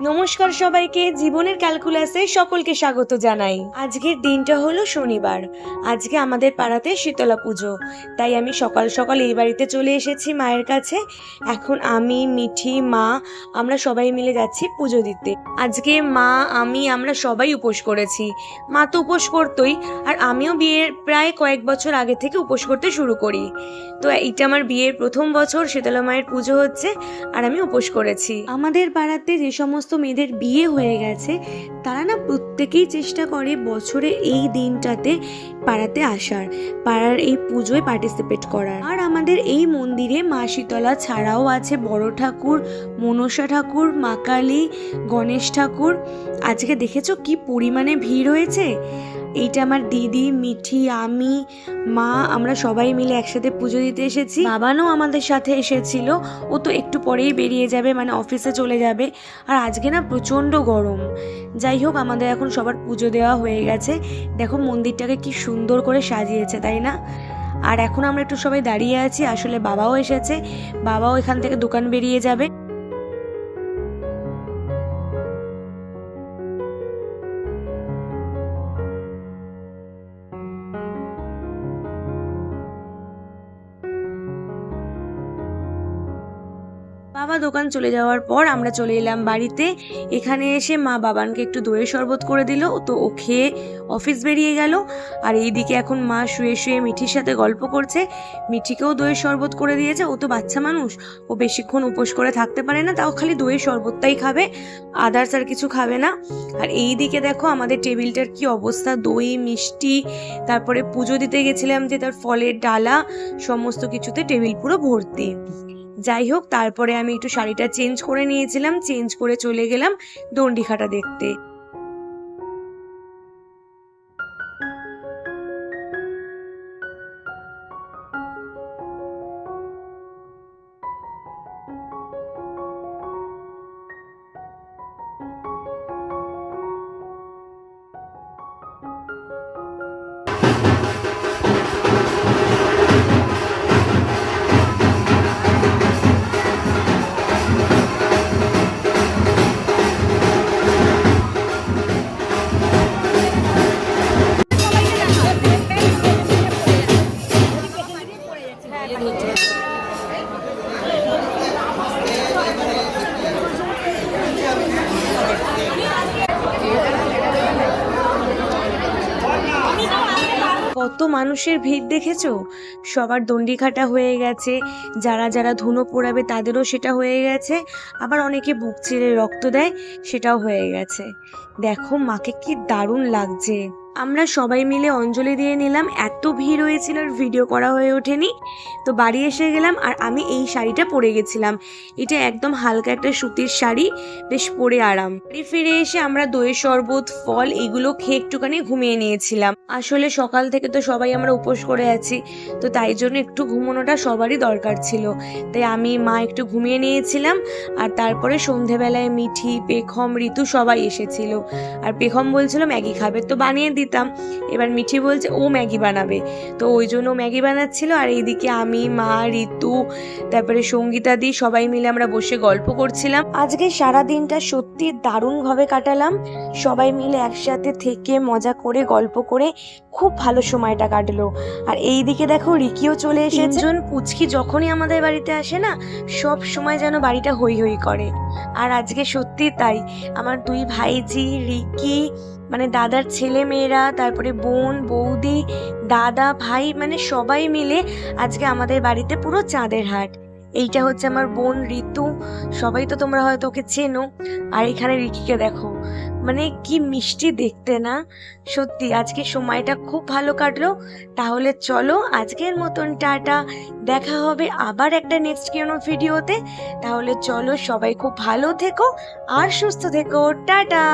নমস্কার সবাইকে, জীবনের ক্যালকুলাসে সকলকে স্বাগত জানাই। আজকের দিনটা হলো শনিবার। আজকে আমাদের পাড়াতে শীতলা পুজো, তাই আমি সকাল সকাল এই বাড়িতে চলে এসেছি মায়ের কাছে। এখন আমি, মিঠি, মা আমরা সবাই মিলে যাচ্ছি পুজো দিতে। আজকে মা, আমরা সবাই উপোস করেছি। মা তো উপোস করতোই, আর আমিও বিয়ের প্রায় কয়েক বছর আগে থেকে উপোস করতে শুরু করি। তো এইটা আমার বিয়ের প্রথম বছর শীতলা মায়ের পুজো হচ্ছে, আর আমি উপোস করেছি। আমাদের পাড়াতে যে সমস্ত মেয়েদের বিয়ে হয়ে গেছে তারা না প্রত্যেকেই চেষ্টা করে বছরে এই দিনটাতে পাড়াতে আসার, পাড়ার এই পুজোয় পার্টিসিপেট করার। আর আমাদের এই মন্দিরে মা শীতলা ছাড়াও আছে বড় ঠাকুর, মনসা ঠাকুর, মা কালী, গণেশ ঠাকুর। আজকে দেখেছো কি পরিমাণে ভিড় হয়েছে। এইটা আমার দিদি, মিঠি, আমি, মা আমরা সবাই মিলে একসাথে পুজো দিতে এসেছি। বাবানও আমাদের সাথে এসেছিল, ও তো একটু পরেই বেরিয়ে যাবে, মানে অফিসে চলে যাবে। আর আজকে না প্রচণ্ড গরম। যাই হোক, আমাদের এখন সবার পুজো দেওয়া হয়ে গেছে। দেখো মন্দিরটাকে কি সুন্দর করে সাজিয়েছে, তাই না? আর এখন আমরা একটু সবাই দাঁড়িয়ে আছি, আসলে বাবাও এসেছে, বাবাও এখান থেকে দোকান বেরিয়ে যাবে। বাবা দোকান চলে যাওয়ার পর আমরা চলে এলাম বাড়িতে। এখানে এসে মা বাবানকে একটু দইয়ের শরবত করে দিল, তো ও খেয়ে অফিস বেরিয়ে গেল। আর এইদিকে এখন মা শুয়ে শুয়ে মিঠির সাথে গল্প করছে। মিঠিকেও দইয়ের শরবত করে দিয়েছে, ও তো বাচ্চা মানুষ, ও বেশিক্ষণ উপোস করে থাকতে পারে না, তাও খালি দইয়ের শরবতটাই খাবে, আদার্স আর কিছু খাবে না। আর এইদিকে দেখো আমাদের টেবিলটার কি অবস্থা, দই, মিষ্টি, তারপরে পুজো দিতে গেছিলাম যে তার ফলের ডালা, সমস্ত কিছুতে টেবিল পুরো ভর্তি। যাই হোক, তারপরে আমি একটু শাড়িটা চেঞ্জ করে নিয়েছিলাম, চেঞ্জ করে চলে গেলাম দণ্ডি দেখতে। কত মানুষের ভিড় দেখেছো? সবার দণ্ডি কাটা হয়ে গেছে, যারা যারা ধুনো পোড়াবে তাদেরও সেটা হয়ে গেছে, আবার অনেকে বুক চিরে রক্ত দেয়, সেটাও হয়ে গেছে। দেখো মাকে কি দারুণ লাগছে। আমরা সবাই মিলে অঞ্জলি দিয়ে নিলাম, এত ভিড় হয়েছিল আর ভিডিও করা হয়ে ওঠেনি। তো বাড়ি এসে গেলাম, আর আমি এই শাড়িটা পরে গেছিলাম। এটা একদম হালকা একটা সুতির শাড়ি, বেশ পরে আরাম। বাড়ি ফিরে এসে আমরা দইয়ের শরবত, ফল এগুলো খেয়ে একটুখানি ঘুমিয়ে নিয়েছিলাম। আসলে সকাল থেকে তো সবাই আমরা উপোস করে আছি, তো তাই জন্য একটু ঘুমানোটা সবারই দরকার ছিল। তাই আমি, মা একটু ঘুমিয়ে নিয়েছিলাম। আর তারপরে সন্ধেবেলায় মিঠি, পেখম, ঋতু সবাই এসেছিল। আর পেখম বলছিল ম্যাগি খাবে, তো বানিয়ে দিতাম। এবার মিঠি বলছে ও ম্যাগি বানাবে, তো ওই জন্য ম্যাগি বানাচ্ছিল। আর এইদিকে আমি, মা, ঋতু, তারপরে সঙ্গীতা দি সবাই মিলে আমরা বসে গল্প করছিলাম। আজকে সারা দিনটা সত্যি দারুণভাবে কাটালাম। সবাই মিলে একসাথে থেকে মজা করে গল্প করে খুব ভালো সময়টা কাটলো। আর এইদিকে দেখো রিকিও চলে এসেছে। তিনজন পুচকি যখনই আমাদের বাড়িতে আসে না, সব সময় যেন বাড়িটা হই হই করে। আর আজকে সত্যি তাই, আমার দুই ভাইজি, রিকি মানে দাদার ছেলে মেয়েরা, তারপরে বোন, বৌদি, দাদা, ভাই, মানে সবাই মিলে আজকে আমাদের বাড়িতে পুরো চাঁদের হাট। এইটা হচ্ছে আমার বোন ঋতু, সবাই তো তোমরা হয়তো ওকে চেনো। আর এখানে রিকিকে দেখো, মানে কি মিষ্টি দেখতে না। সত্যি আজকে সময়টা খুব ভালো কাটলো। তাহলে চলো আজকের মতন টাটা, দেখা হবে আবার একটা নেক্সট কোনো ভিডিওতে। তাহলে চলো, সবাই খুব ভালো থেকো আর সুস্থ থেকো, টাটা।